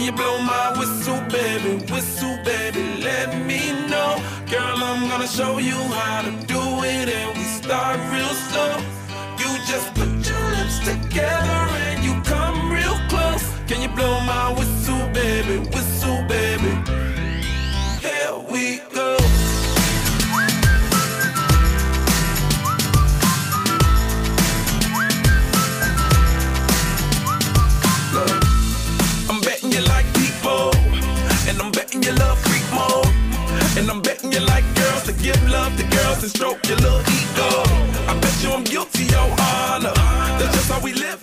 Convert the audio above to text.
Can you blow my whistle, baby? Whistle, baby, let me know. Girl, I'm gonna show you how to do it, and we start real slow. You just put your lips together and you come real close. Can you blow my whistle, baby? Whistle, baby. Here we go. Look, I'm betting you like people, and I'm betting you love freak mode, and I'm betting you like girls to give love to girls and stroke your little ego. I bet you I'm guilty, your honor. That's just how we live